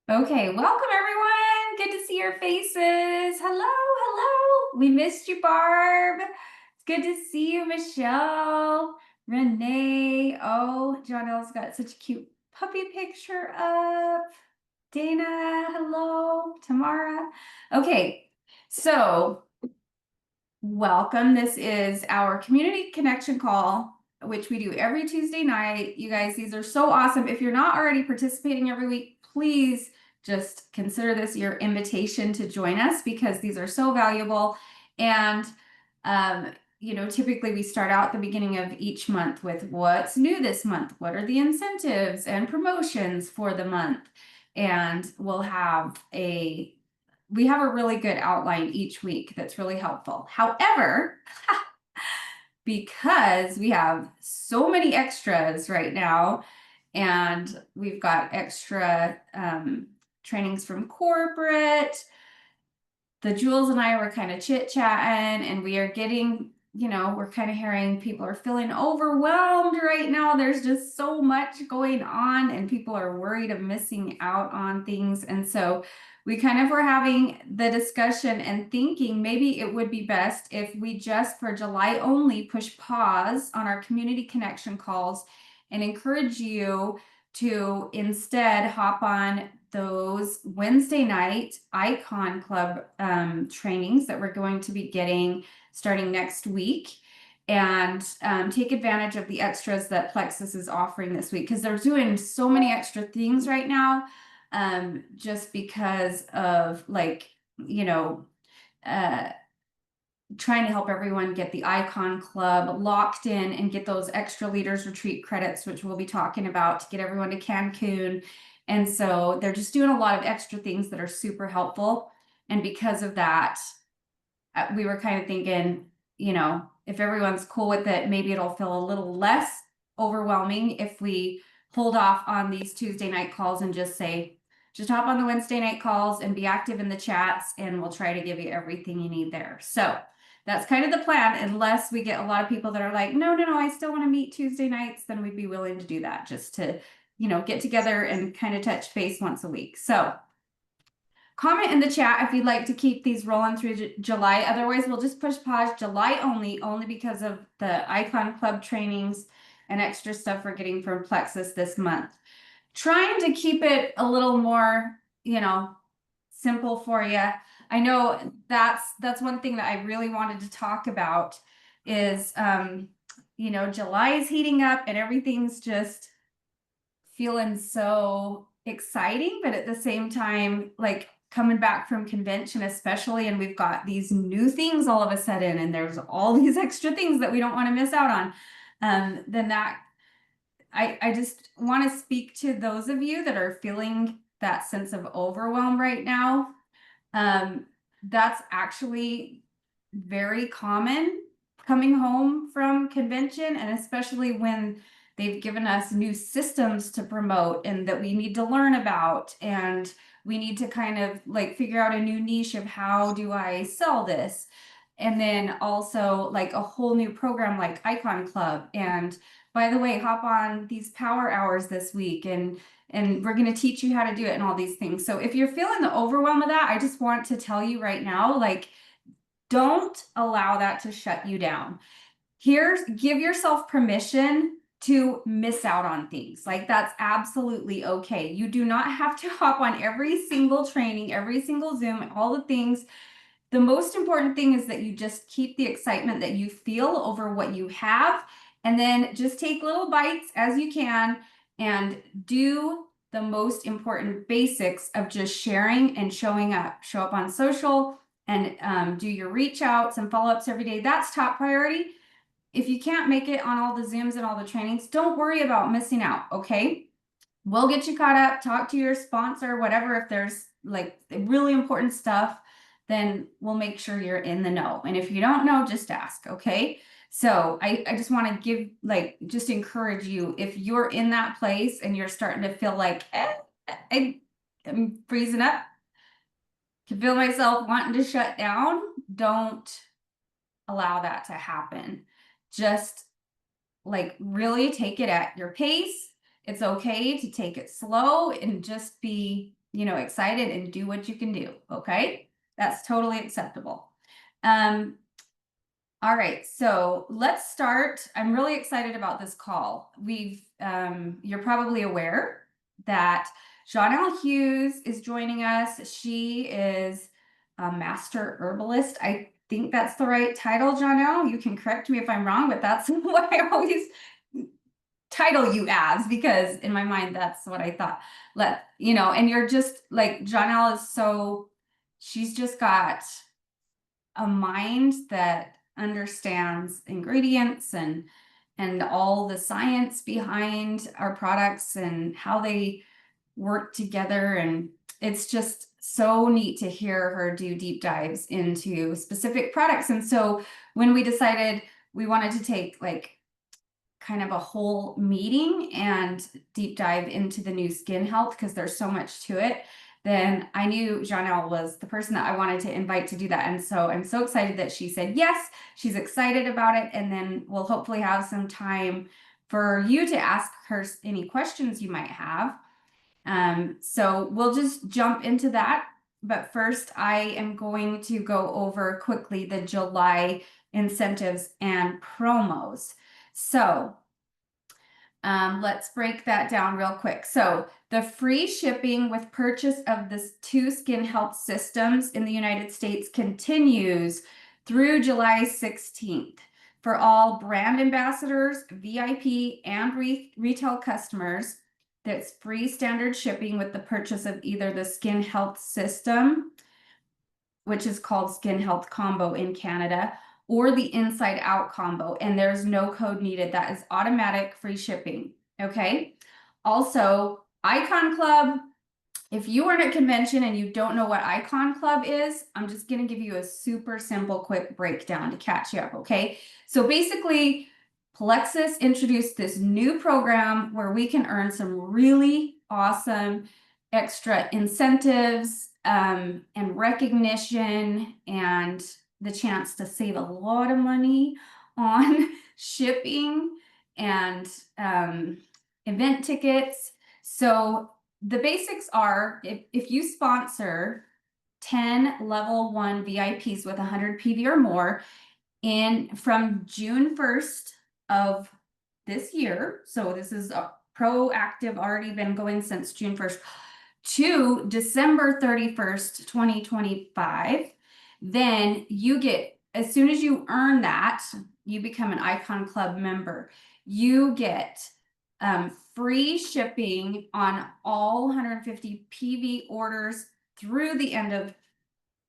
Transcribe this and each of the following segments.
Okay, welcome everyone. Good to see your faces. Hello, hello. We missed you, Barb. It's good to see you, Michelle, Renee. Oh, Jonelle's got such a cute puppy picture up. Dana, hello. Tamara. Okay, so welcome. This is our community connection call, which we do every Tuesday night. You guys, these are so awesome. If you're not already participating every week, please just consider this your invitation to join us because these are so valuable. And, typically we start out the beginning of each month with what's new this month, what are the incentives and promotions for the month. And we have a really good outline each week that's really helpful. However, because we have so many extras right now, and we've got extra trainings from corporate, the Jules and I were kind of chit-chatting, and we are getting, we're kind of hearing people are feeling overwhelmed right now. There's just so much going on, and people are worried of missing out on things. And so we kind of were having the discussion and thinking maybe it would be best if we just for July only push pause on our community connection calls and encourage you to instead hop on those Wednesday night Icon Club trainings that we're going to be getting starting next week, and take advantage of the extras that Plexus is offering this week because they're doing so many extra things right now, just because of trying to help everyone get the Icon Club locked in and get those extra leaders retreat credits, which we'll be talking about to get everyone to Cancun. And so they're just doing a lot of extra things that are super helpful. And because of that, we were kind of thinking, if everyone's cool with it, maybe it'll feel a little less overwhelming if we hold off on these Tuesday night calls and just hop on the Wednesday night calls and be active in the chats, and we'll try to give you everything you need there. So that's kind of the plan, unless we get a lot of people that are like, no, I still want to meet Tuesday nights, then we'd be willing to do that just to, get together and kind of touch base once a week. So comment in the chat if you'd like to keep these rolling through July. Otherwise, we'll just push pause July only because of the Icon Club trainings and extra stuff we're getting from Plexus this month. Trying to keep it a little more, simple for you. I know that's one thing that I really wanted to talk about is, July is heating up and everything's just feeling so exciting, but at the same time, like coming back from convention especially, and we've got these new things all of a sudden, and there's all these extra things that we don't want to miss out on. Then I just want to speak to those of you that are feeling that sense of overwhelm right now. That's actually very common coming home from convention, and especially when they've given us new systems to promote and that we need to learn about, and we need to kind of like figure out a new niche of how do I sell this. And then also like a whole new program like Icon Club. And by the way, hop on these power hours this week, and we're going to teach you how to do it and all these things. So if you're feeling the overwhelm of that, I just want to tell you right now, like, don't allow that to shut you down. Give yourself permission to miss out on things. Like, that's absolutely okay. You do not have to hop on every single training, every single Zoom, all the things. The most important thing is that you just keep the excitement that you feel over what you have, and then just take little bites as you can and do the most important basics of just sharing and showing up. Show up on social and do your reach outs and follow-ups every day. That's top priority. If you can't make it on all the Zooms and all the trainings, don't worry about missing out, okay? We'll get you caught up, talk to your sponsor, whatever. If there's like really important stuff, then we'll make sure you're in the know. And if you don't know, just ask, okay? So I just want to just encourage you, if you're in that place and you're starting to feel like, I'm freezing up, can feel myself wanting to shut down, don't allow that to happen. Just like really take it at your pace. It's okay to take it slow and just be excited and do what you can do. Okay. That's totally acceptable. All right, so let's start. I'm really excited about this call. You're probably aware that Jonelle Hughes is joining us. She is a master herbalist. I think that's the right title, Jonelle. You can correct me if I'm wrong, but that's what I always title you as, because in my mind, that's what I thought. And you're just like, Jonelle she's just got a mind that understands ingredients and all the science behind our products and how they work together. And it's just so neat to hear her do deep dives into specific products. And so when we decided we wanted to take like kind of a whole meeting and deep dive into the new skin health, because there's so much to it, then I knew Jonelle was the person that I wanted to invite to do that. And so I'm so excited that she said yes. She's excited about it. And then we'll hopefully have some time for you to ask her any questions you might have. So we'll just jump into that. But first, I am going to go over quickly the July incentives and promos. So let's break that down real quick. So the free shipping with purchase of the 2 skin health systems in the United States continues through July 16th for all brand ambassadors, VIP, and retail customers. That's free standard shipping with the purchase of either the skin health system, which is called Skin Health Combo in Canada, or the Inside Out Combo, and there's no code needed. That is automatic free shipping, okay? Also, Icon Club, if you are at a convention and you don't know what Icon Club is, I'm just gonna give you a super simple, quick breakdown to catch you up, okay? So basically, Plexus introduced this new program where we can earn some really awesome extra incentives and recognition and the chance to save a lot of money on shipping and event tickets. So the basics are, if you sponsor 10 level 1 VIPs with 100 PV or more from June 1st of this year, so this is a proactive, already been going since June 1st, to December 31st, 2025, then you get, as soon as you earn that, you become an Icon Club member. You get free shipping on all 150 PV orders through the end of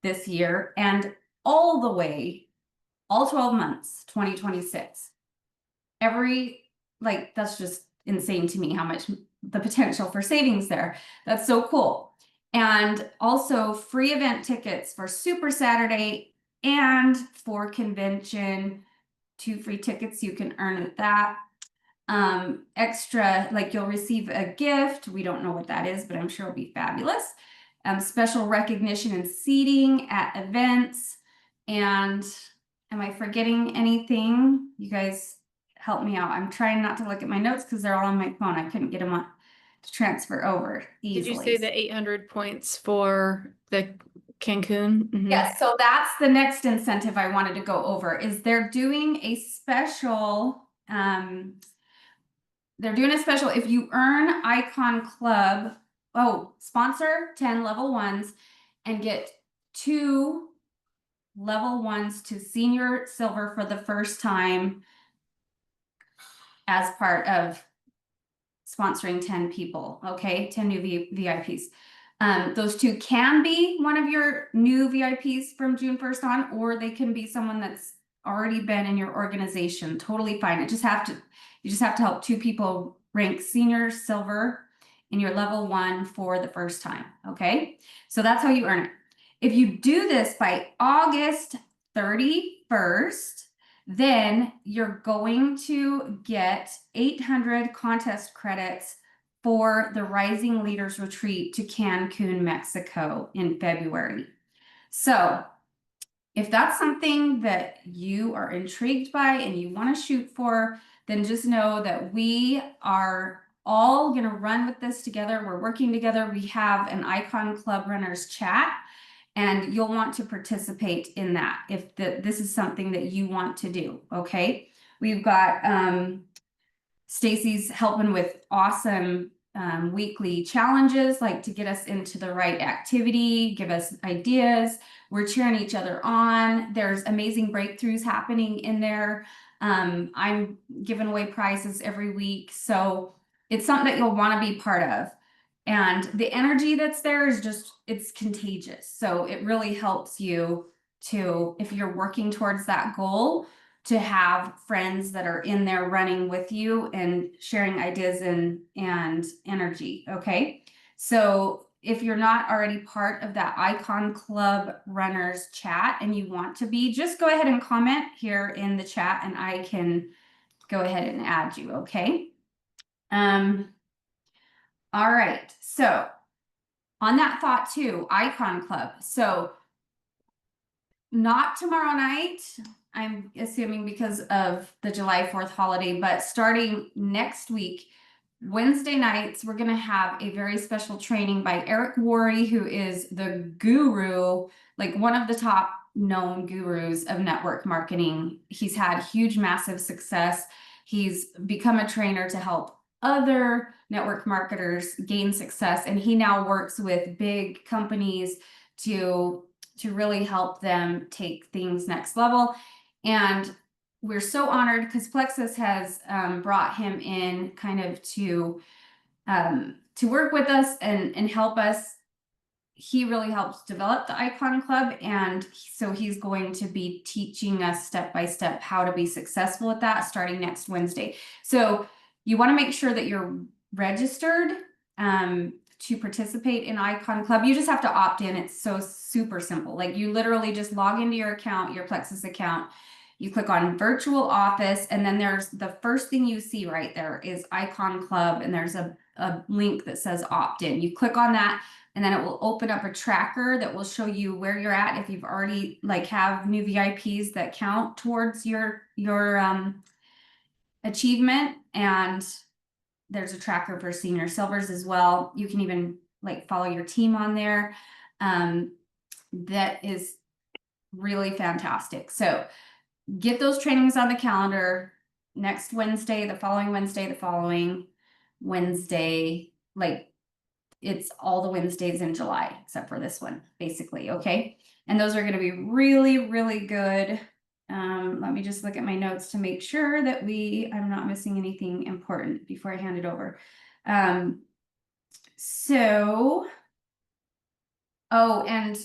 this year and all the way, all 12 months, 2026. That's just insane to me how much the potential for savings there. That's so cool. And also free event tickets for Super Saturday and for convention, 2 free tickets you can earn at that. Extra, like you'll receive a gift. We don't know what that is, but I'm sure it'll be fabulous. Special recognition and seating at events. And am I forgetting anything? You guys help me out. I'm trying not to look at my notes because they're all on my phone. I couldn't get them on to transfer over easily. Did you say the 800 points for the CANCUN? Mm-hmm. Yes, so that's the next incentive I wanted to go over, is they're doing a special, if you earn Icon Club, sponsor 10 level 1s and get 2 level 1s to senior silver for the first time as part of sponsoring 10 people, okay? 10 new VIPs. Those 2 can be one of your new VIPs from June 1st on, or they can be someone that's already been in your organization. Totally fine. You just have to help 2 people rank senior silver in your level 1 for the first time, okay? So that's how you earn it. If you do this by August 31st, then you're going to get 800 contest credits for the Rising Leaders Retreat to Cancun, Mexico in February. So if that's something that you are intrigued by and you want to shoot for, then just know that we are all gonna run with this together. We're working together. We have an Icon Club Runners chat, and you'll want to participate in that if this is something that you want to do, okay? We've got Stacy's helping with awesome weekly challenges, like to get us into the right activity, give us ideas. We're cheering each other on. There's amazing breakthroughs happening in there. I'm giving away prizes every week. So it's something that you'll want to be part of. And the energy that's there is just, it's contagious. So it really helps you to, if you're working towards that goal, to have friends that are in there running with you and sharing ideas and energy. Okay. So if you're not already part of that Icon Club Runners chat and you want to be, just go ahead and comment here in the chat and I can go ahead and add you. Okay. All right. So on that thought too, Icon Club. So not tomorrow night, I'm assuming because of the July 4th holiday, but starting next week, Wednesday nights, we're going to have a very special training by Eric Worre, who is the guru, like one of the top known gurus of network marketing. He's had huge, massive success. He's become a trainer to help other network marketers gain success. And he now works with big companies to really help them take things next level. And we're so honored because Plexus has brought him in kind of to work with us and help us. He really helps develop the Icon Club, and so he's going to be teaching us step by step how to be successful at that starting next Wednesday. So you want to make sure that you're registered to participate in Icon Club. You just have to opt in. It's so super simple. Like you literally just log into your account, your Plexus account. You click on virtual office, and then there's the first thing you see right there is Icon Club, and there's a link that says opt in. You click on that, and then it will open up a tracker that will show you where you're at if you've already like have new VIPs that count towards your achievement. And there's a tracker for senior silvers as well. You can even like follow your team on there. That is really fantastic. So get those trainings on the calendar next Wednesday, the following Wednesday, the following Wednesday, like it's all the Wednesdays in July, except for this one, basically. Okay. And those are going to be really, really good. Let me just look at my notes to make sure that I'm not missing anything important before I hand it over. Oh, and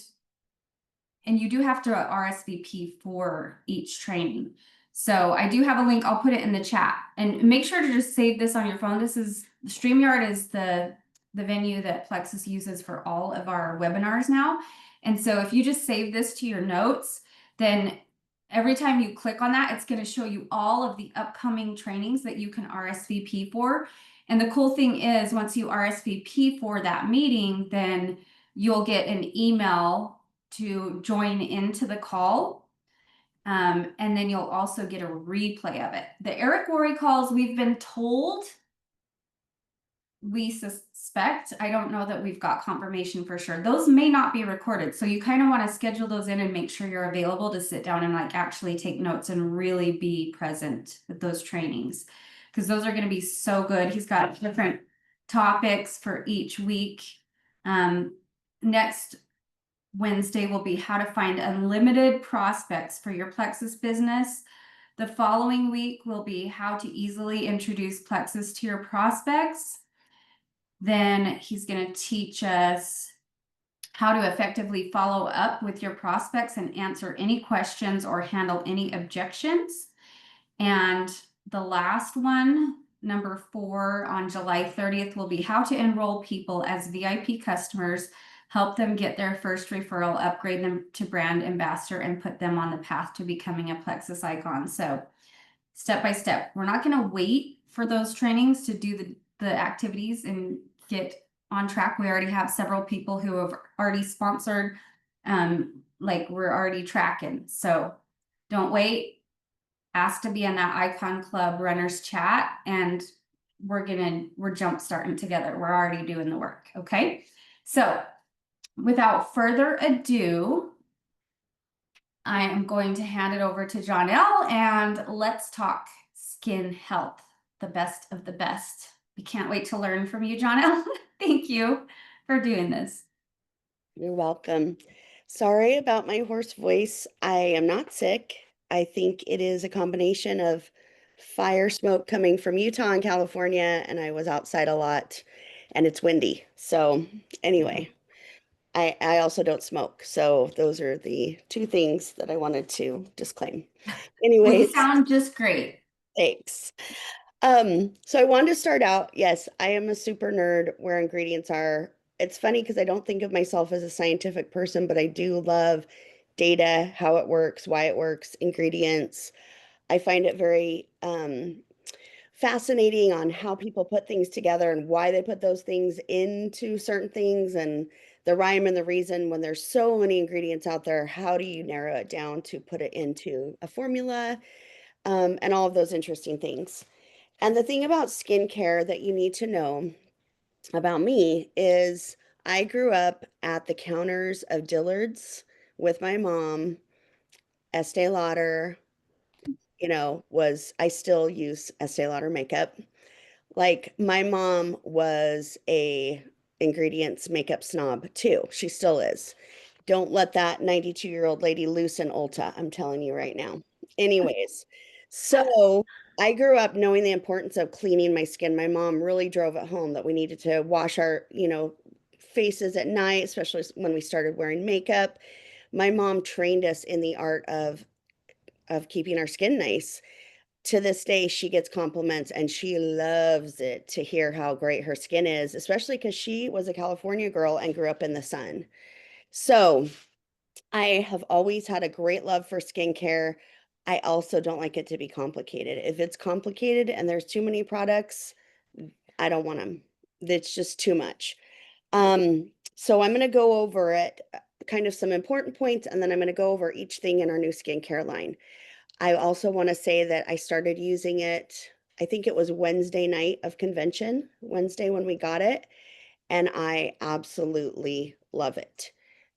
you do have to RSVP for each training. So I do have a link. I'll put it in the chat, and make sure to just save this on your phone. StreamYard is the venue that Plexus uses for all of our webinars now. And so if you just save this to your notes, then every time you click on that, it's going to show you all of the upcoming trainings that you can RSVP for. And the cool thing is once you RSVP for that meeting, then you'll get an email to join into the call. And then you'll also get a replay of it. The Eric Worre calls, we've been told, we suspect, I don't know that we've got confirmation for sure. Those may not be recorded. So you kind of want to schedule those in and make sure you're available to sit down and like actually take notes and really be present with those trainings. Because those are going to be so good. He's got different topics for each week. Next Wednesday will be how to find unlimited prospects for your Plexus business. The following week will be how to easily introduce Plexus to your prospects. Then he's going to teach us how to effectively follow up with your prospects and answer any questions or handle any objections. And the last one, number 4 on July 30th, will be how to enroll people as VIP customers, help them get their first referral, upgrade them to brand ambassador, and put them on the path to becoming a Plexus icon. So step by step, we're not going to wait for those trainings to do the activities and get on track. We already have several people who have already sponsored, like we're already tracking. So don't wait. Ask to be in that Icon Club Runners chat, and we're jump starting together. We're already doing the work. Okay. So without further ado, I am going to hand it over to Jonelle and let's talk skin health, the best of the best. We can't wait to learn from you, Jonelle. Thank you for doing this. You're welcome. Sorry about my hoarse voice. I am not sick. I think it is a combination of fire smoke coming from Utah and California, and I was outside a lot and it's windy. So, anyway, I also don't smoke. So, those are the two things that I wanted to disclaim. Well, you Anyways, sound just great. thanks. So I wanted to start out. Yes, I am a super nerd where ingredients are. It's funny because I don't think of myself as a scientific person, but I do love data, how it works, why it works, ingredients. I find it very fascinating on how people put things together and why they put those things into certain things and the rhyme and the reason when there's so many ingredients out there. How do you narrow it down to put it into a formula and all of those interesting things? And the thing about skincare that you need to know about me is I grew up at the counters of Dillard's with my mom. Estee Lauder, I still use Estee Lauder makeup. Like my mom was a ingredients makeup snob too. She still is. Don't let that 92-year-old lady loose in Ulta. I'm telling you right now. Anyways, so I grew up knowing the importance of cleaning my skin. My mom really drove it home that we needed to wash our, faces at night, especially when we started wearing makeup. My mom trained us in the art of keeping our skin nice. To this day, she gets compliments and she loves it to hear how great her skin is, especially because she was a California girl and grew up in the sun. So I have always had a great love for skincare. I also don't like it to be complicated. If it's complicated and there's too many products, I don't want them. It's just too much. So I'm going to go over it, kind of some important points, and then I'm going to go over each thing in our new skincare line. I also want to say that I started using it, I think it was Wednesday night of convention, Wednesday when we got it, and I absolutely love it.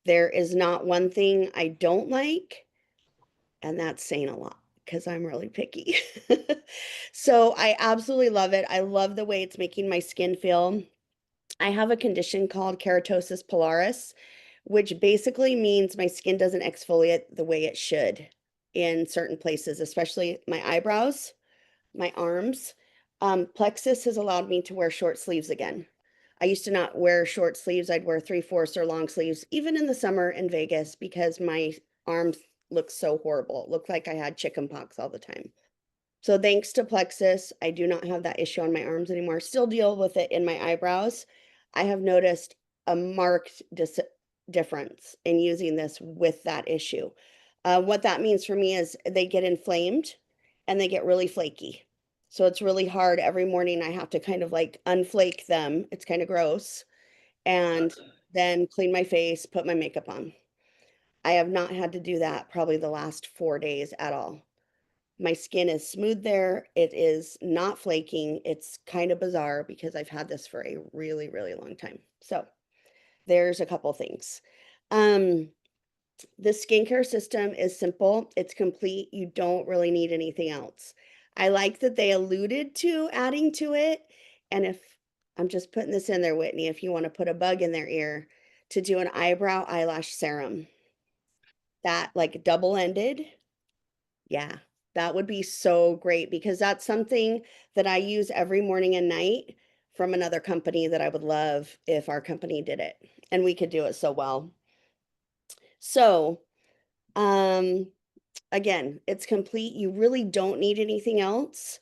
There is not one thing I don't like, and that's saying a lot because I'm really picky. So I absolutely love it. I love the way it's making my skin feel. I have a condition called keratosis pilaris, which basically means my skin doesn't exfoliate the way it should in certain places, especially my eyebrows, my arms. Plexus has allowed me to wear short sleeves again. I used to not wear short sleeves. I'd wear 3/4 or long sleeves, even in the summer in Vegas, because my arms looked so horrible. It looked like I had chicken pox all the time. So thanks to Plexus, I do not have that issue on my arms anymore. Still deal with it in my eyebrows. I have noticed a marked difference in using this with that issue. What that means for me is they get inflamed and they get really flaky. So it's really hard. Every morning I have to kind of like unflake them. It's kind of gross. And then clean my face, put my makeup on. I have not had to do that probably the last 4 days at all. My skin is smooth there. It is not flaking. It's kind of bizarre because I've had this for a really, really long time. So there's a couple things. Um, the skincare system is simple. It's complete. You don't really need anything else. I like that they alluded to adding to it. And if I'm just putting this in there, Whitney, if you want to put a bug in their ear, to do an eyebrow eyelash serum, that like double-ended. Yeah, that would be so great because that's something that I use every morning and night from another company that I would love if our company did it and we could do it so well. So, um, again, it's complete. You really don't need anything else,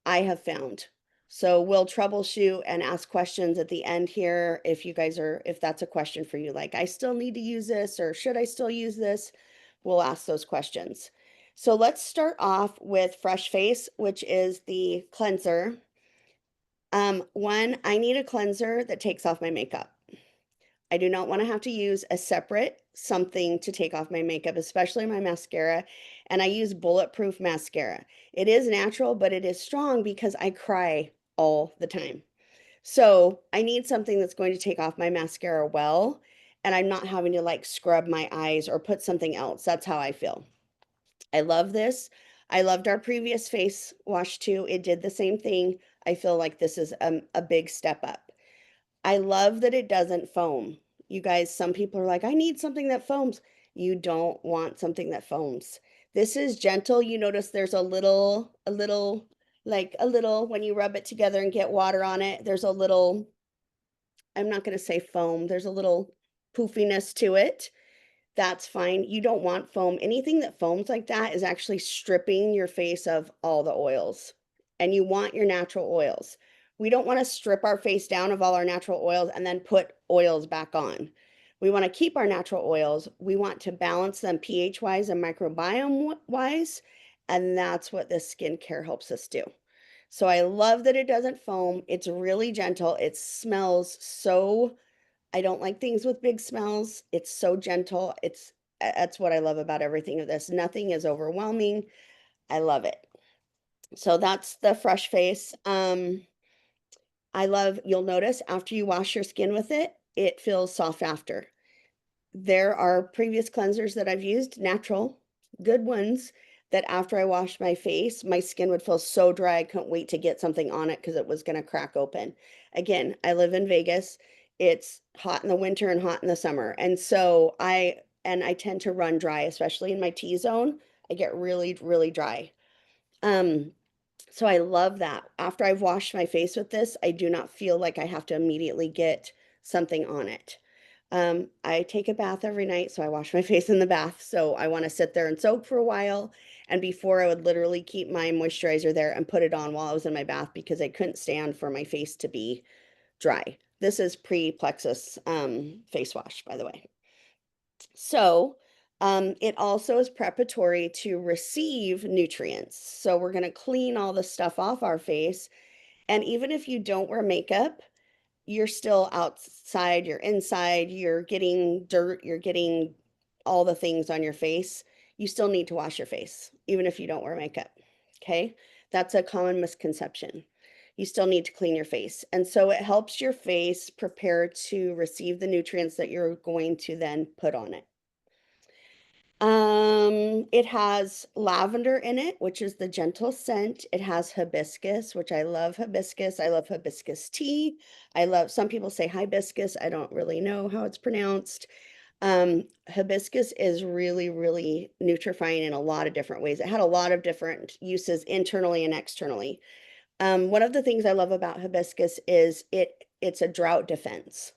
I have found. So we'll troubleshoot and ask questions at the end here if that's a question for you, like I still need to use this or should I still use this? We'll ask those questions. So let's start off with Fresh Face, which is the cleanser. One, I need a cleanser that takes off my makeup. I do not want to have to use a separate something to take off my makeup, especially my mascara. And I use bulletproof mascara. It is natural, but it is strong because I cry all the time. So I need something that's going to take off my mascara well, and I'm not having to like scrub my eyes or put something else. That's how I feel. I love this. I loved our previous face wash too. It did the same thing. I feel like this is a big step up. I love that it doesn't foam. You guys, some people are like, I need something that foams. You don't want something that foams. This is gentle. You notice there's like a little, when you rub it together and get water on it, there's a little, I'm not going to say foam, there's a little poofiness to it. That's fine. You don't want foam. Anything that foams like that is actually stripping your face of all the oils. And you want your natural oils. We don't want to strip our face down of all our natural oils and then put oils back on. We want to keep our natural oils. We want to balance them pH wise and microbiome wise. And that's what this skincare helps us do. So I love that it doesn't foam. It's really gentle. It smells so, I don't like things with big smells. It's so gentle. That's what I love about everything of this. Nothing is overwhelming. I love it. So that's the Fresh Face. You'll notice after you wash your skin with it, it feels soft after. There are previous cleansers that I've used, natural, good ones, that after I washed my face, my skin would feel so dry. I couldn't wait to get something on it because it was going to crack open. Again, I live in Vegas. It's hot in the winter and hot in the summer. And so I tend to run dry, especially in my T-zone. I get really, really dry. So I love that. After I've washed my face with this, I do not feel like I have to immediately get something on it. I take a bath every night, so I wash my face in the bath. So I want to sit there and soak for a while. And before, I would literally keep my moisturizer there and put it on while I was in my bath because I couldn't stand for my face to be dry. This is pre-Plexus face wash, by the way. So it also is preparatory to receive nutrients. So we're going to clean all the stuff off our face. And even if you don't wear makeup, you're still outside, you're inside, you're getting dirt, you're getting all the things on your face. You still need to wash your face, even if you don't wear makeup. Okay. That's a common misconception. You still need to clean your face. And so it helps your face prepare to receive the nutrients that you're going to then put on it. It has lavender in it, which is the gentle scent. It has hibiscus, which I love hibiscus. I love hibiscus tea. Some people say hibiscus. I don't really know how it's pronounced. Hibiscus is really, really nutrifying in a lot of different ways. It had a lot of different uses internally and externally. One of the things I love about hibiscus is it's a drought defense.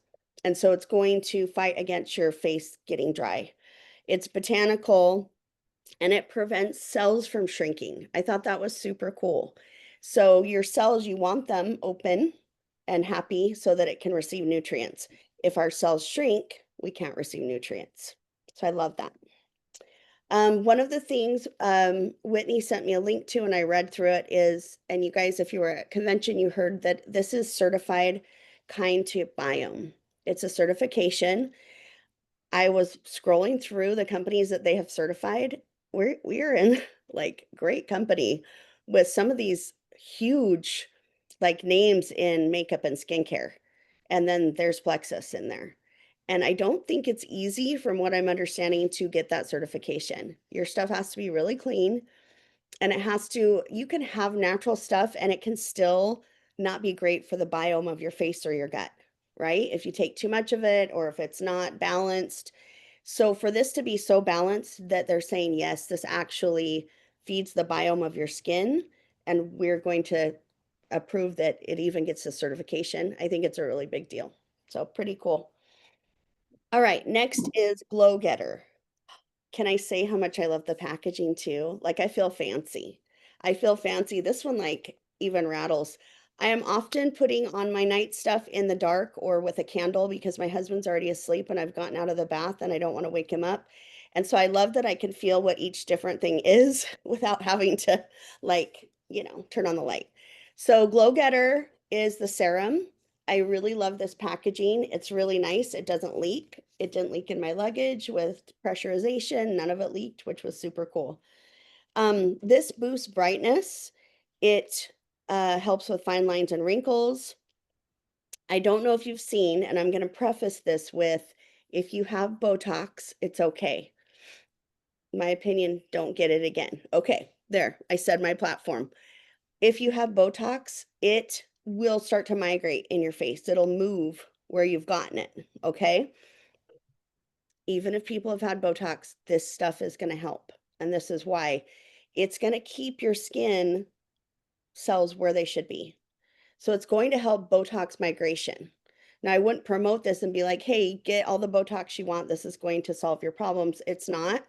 And so it's going to fight against your face getting dry. It's botanical and it prevents cells from shrinking. I thought that was super cool. So your cells, you want them open and happy so that it can receive nutrients. If our cells shrink, we can't receive nutrients. So I love that. One of the things Whitney sent me a link to and I read through it is, and you guys, if you were at convention, you heard that this is certified kind to biome. It's a certification. I was scrolling through the companies that they have certified. We're in like great company with some of these huge like names in makeup and skincare. And then there's Plexus in there. And I don't think it's easy from what I'm understanding to get that certification. Your stuff has to be really clean and you can have natural stuff and it can still not be great for the biome of your face or your gut, right? If you take too much of it or if it's not balanced. So for this to be so balanced that they're saying, yes, this actually feeds the biome of your skin, and we're going to approve that it even gets a certification, I think it's a really big deal. So pretty cool. All right, next is Glow Getter. Can I say how much I love the packaging too? Like I feel fancy. I feel fancy. This one like even rattles. I am often putting on my night stuff in the dark or with a candle because my husband's already asleep and I've gotten out of the bath and I don't want to wake him up. And so I love that I can feel what each different thing is without having to like, turn on the light. So Glow Getter is the serum. I really love this packaging. It's really nice. It doesn't leak. It didn't leak in my luggage with pressurization. None of it leaked, which was super cool. This boosts brightness. It helps with fine lines and wrinkles. I don't know if you've seen, and I'm going to preface this with, if you have Botox, it's okay. My opinion, don't get it again. Okay, there, I said my platform. If you have Botox, it will start to migrate in your face. It'll move where you've gotten it, okay? Even if people have had Botox, this stuff is going to help. And this is why it's going to keep your skin cells where they should be. So it's going to help Botox migration. Now, I wouldn't promote this and be like, hey, get all the Botox you want. This is going to solve your problems. It's not.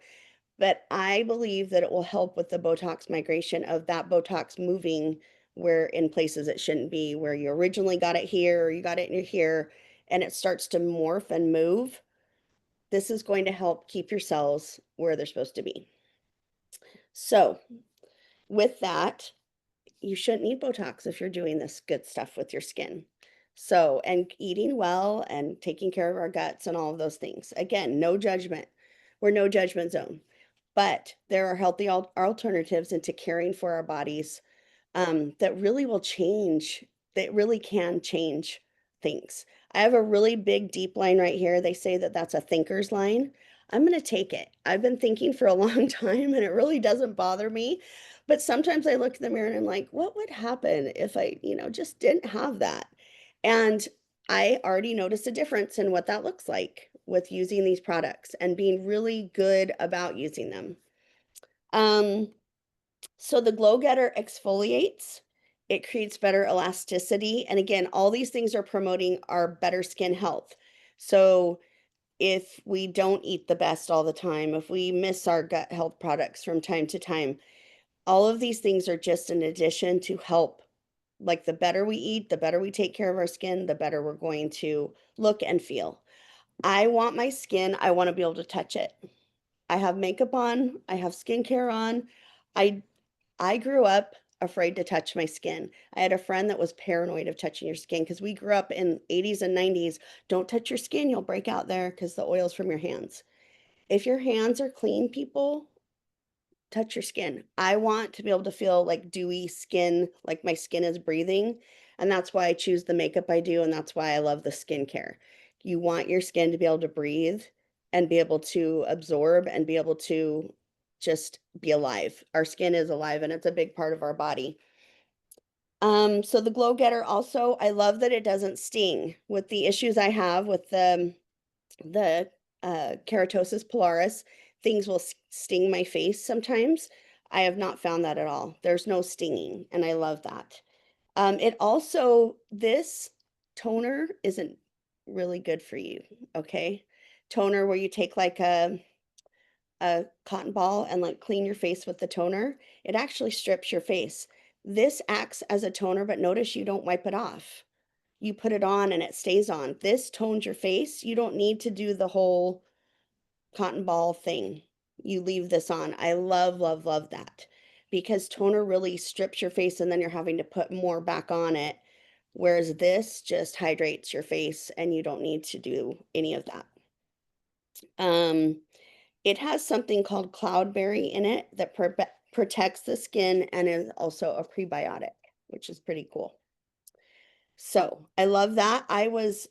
But I believe that it will help with the Botox migration of that Botox moving where in places it shouldn't be, where you originally got it here or you got it in your here, and it starts to morph and move. This is going to help keep your cells where they're supposed to be. So with that, you shouldn't need Botox if you're doing this good stuff with your skin. So, and eating well and taking care of our guts and all of those things. Again, no judgment. We're no judgment zone. But there are healthy alternatives into caring for our bodies that really will change, that really can change things. I have a really big, deep line right here. They say that that's a thinker's line. I'm going to take it. I've been thinking for a long time and it really doesn't bother me. But sometimes I look in the mirror and I'm like, what would happen if I, just didn't have that? And I already noticed a difference in what that looks like with using these products and being really good about using them. So the Glow Getter exfoliates, it creates better elasticity. And again, all these things are promoting our better skin health. So if we don't eat the best all the time, if we miss our gut health products from time to time, all of these things are just an addition to help. Like the better we eat, the better we take care of our skin, the better we're going to look and feel. I want my skin, I want to be able to touch it. I have makeup on, I have skincare on. I grew up afraid to touch my skin. I had a friend that was paranoid of touching your skin because we grew up in 80s and 90s. Don't touch your skin, you'll break out there because the oil's from your hands. If your hands are clean, people, touch your skin. I want to be able to feel like dewy skin, like my skin is breathing. And that's why I choose the makeup I do. And that's why I love the skincare. You want your skin to be able to breathe and be able to absorb and be able to just be alive. Our skin is alive and it's a big part of our body. So the Glow Getter also, I love that it doesn't sting. With the issues I have with the keratosis pilaris, things will sting my face sometimes. I have not found that at all. There's no stinging, and I love that. It also, this toner isn't really good for you, okay? Toner where you take like a cotton ball and like clean your face with the toner, it actually strips your face. This acts as a toner, but notice you don't wipe it off. You put it on and it stays on. This tones your face. You don't need to do the whole cotton ball thing. You leave this on. I love, love, love that because toner really strips your face and then you're having to put more back on it. Whereas this just hydrates your face and you don't need to do any of that. It has something called cloudberry in it that protects the skin and is also a prebiotic, which is pretty cool. So I love that. I was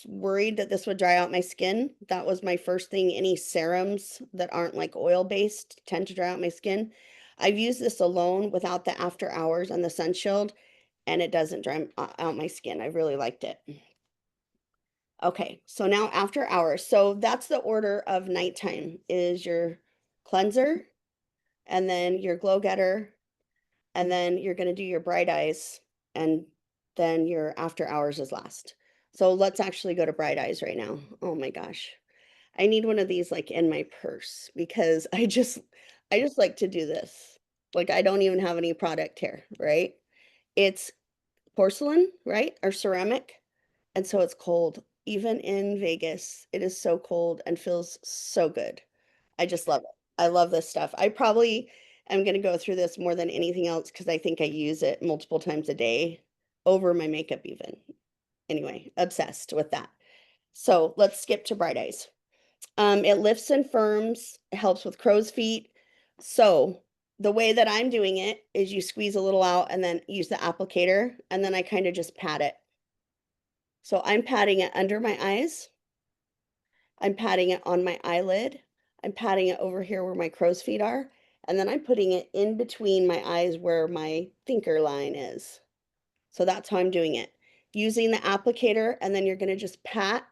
worried that this would dry out my skin. That was my first thing. Any serums that aren't like oil based tend to dry out my skin. I've used this alone without the after hours and the sun shield, and it doesn't dry out my skin. I really liked it. Okay, so now after hours. So that's the order of nighttime is your cleanser, and then your Glow Getter, and then you're going to do your bright eyes, and then your after hours is last. So let's actually go to bright eyes right now. Oh my gosh. I need one of these like in my purse because I just like to do this. Like I don't even have any product here, right? It's porcelain, right? Or ceramic. And so it's cold. Even in Vegas, it is so cold and feels so good. I just love it. I love this stuff. I probably am going to go through this more than anything else because I think I use it multiple times a day over my makeup even. Anyway, obsessed with that. So let's skip to bright eyes. It lifts and firms, helps with crow's feet. So the way that I'm doing it is you squeeze a little out and then use the applicator, and then I kind of just pat it. So I'm patting it under my eyes. I'm patting it on my eyelid. I'm patting it over here where my crow's feet are. And then I'm putting it in between my eyes where my thinker line is. So that's how I'm doing it. Using the applicator, and then you're going to just pat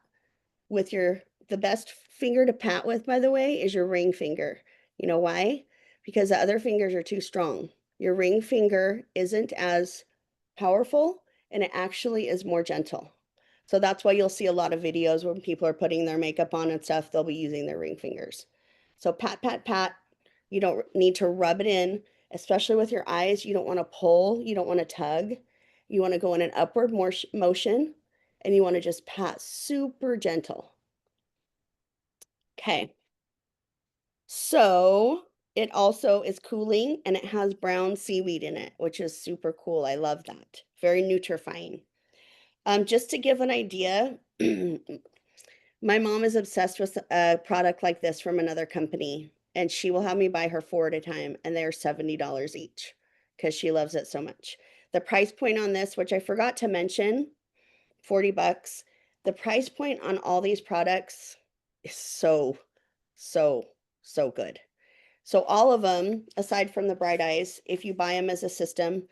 with the best finger to pat with, by the way, is your ring finger. You know why? Because the other fingers are too strong. Your ring finger isn't as powerful, and it actually is more gentle. So that's why you'll see a lot of videos when people are putting their makeup on and stuff, they'll be using their ring fingers. So pat, pat, pat. You don't need to rub it in, especially with your eyes. You don't want to pull, you don't want to tug. You want to go in an upward motion, and you want to just pat super gentle. Okay. So it also is cooling, and it has brown seaweed in it, which is super cool. I love that. Very nutrifying. Just to give an idea, my mom is obsessed with a product like this from another company, and she will have me buy her 4 at a time, and they're $70 each because she loves it so much. The price point on this, which I forgot to mention, 40 bucks. The price point on all these products is so, so good. So all of them, aside from the Bright Eyes, if you buy them as a system,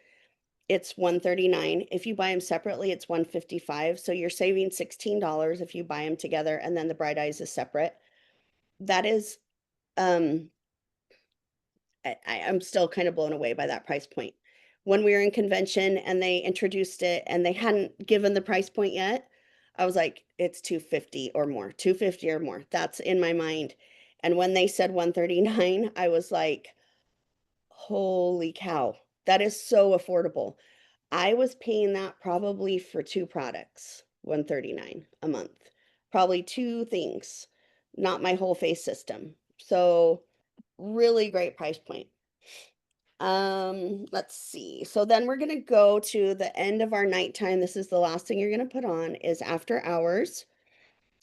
it's $139. If you buy them separately, it's $155. So you're saving $16 if you buy them together, and then the Bright Eyes is separate. That is, I'm still kind of blown away by that price point. When we were in convention and they introduced it and they hadn't given the price point yet, I was like, it's 250 or more, 250 or more. That's in my mind. And when they said 139, I was like, holy cow, that is so affordable. I was paying that probably for 2 products, 139 a month. Probably 2 things, not my whole face system. So really great price point. Let's see. So then we're gonna go to the end of our nighttime. This is the last thing you're gonna put on is after hours.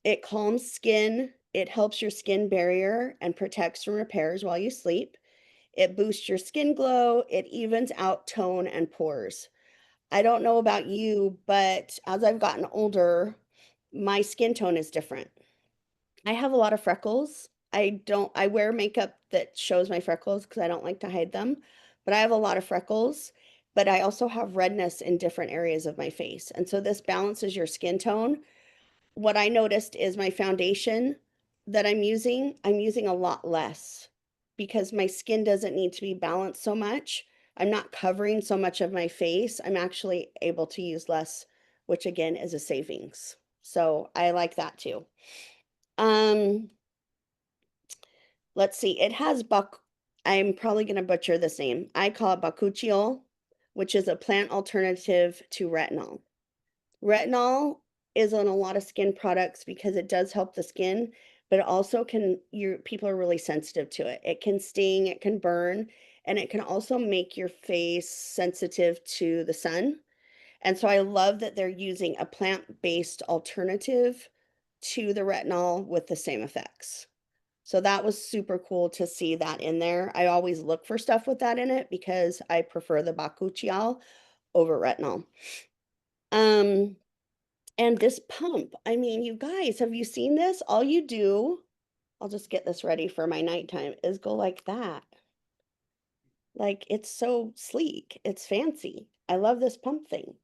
It calms skin. It helps your skin barrier and protects from repairs while you sleep. It boosts your skin glow. It evens out tone and pores. I don't know about you, but as I've gotten older, my skin tone is different. I have a lot of freckles. I wear makeup that shows my freckles because I don't like to hide them, but I have a lot of freckles, but I also have redness in different areas of my face. And so this balances your skin tone. What I noticed is my foundation that I'm using a lot less because my skin doesn't need to be balanced so much. I'm not covering so much of my face. I'm actually able to use less, which again is a savings. So I like that too. Um, let's see. It has I'm probably going to butcher this name. I call it bakuchiol, which is a plant alternative to retinol. Retinol is on a lot of skin products because it does help the skin, but it also people are really sensitive to it. It can sting, it can burn, and it can also make your face sensitive to the sun. And so I love that they're using a plant-based alternative to the retinol with the same effects. So that was super cool to see that in there. I always look for stuff with that in it because I prefer the bakuchiol over retinol. And this pump, I mean, you guys, have you seen this? All you do, I'll just get this ready for my nighttime, is go like that. Like it's so sleek. It's fancy. I love this pump thing.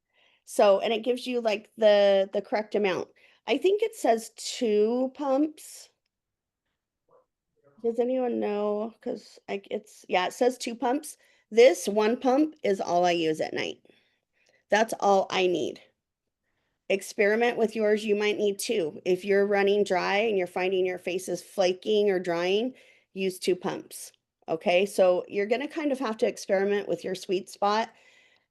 So, and it gives you like the correct amount. I think it says 2 pumps. Does anyone know? Because yeah, it says 2 pumps. This 1 pump is all I use at night. That's all I need. Experiment with yours. You might need 2. If you're running dry and you're finding your face is flaking or drying, use 2 pumps. Okay, so you're going to kind of have to experiment with your sweet spot.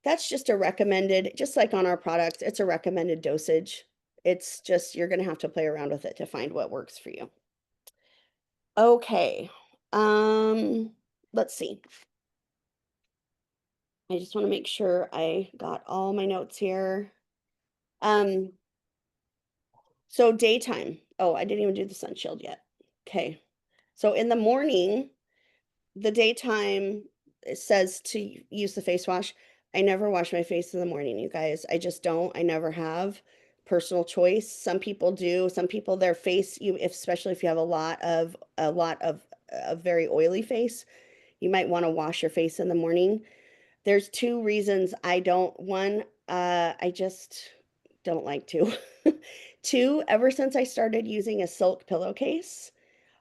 That's just a recommended, just like on our products, it's a recommended dosage. It's just, you're going to have to play around with it to find what works for you. Okay, let's see. I just want to make sure I got all my notes here. So daytime. Oh, I didn't even do the sun shield yet. Okay. So in the morning, the daytime, it says to use the face wash. I never wash my face in the morning, you guys. I just don't. I never have. Personal choice. Some people do. Some people their face, especially if you have a lot of a very oily face, you might want to wash your face in the morning. There's two reasons I don't. One, I just don't like to. Two, ever since I started using a silk pillowcase,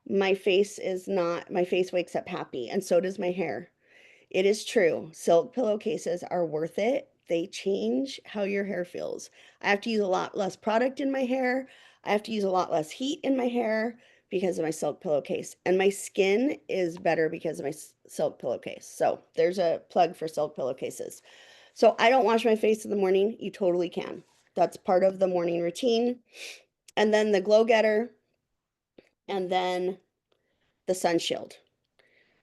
my face wakes up happy, and so does my hair. It is true. Silk pillowcases are worth it. They change how your hair feels. I have to use a lot less product in my hair. I have to use a lot less heat in my hair because of my silk pillowcase. And my skin is better because of my silk pillowcase. So there's a plug for silk pillowcases. So I don't wash my face in the morning. You totally can. That's part of the morning routine. And then the Glow Getter, and then the Sun Shield.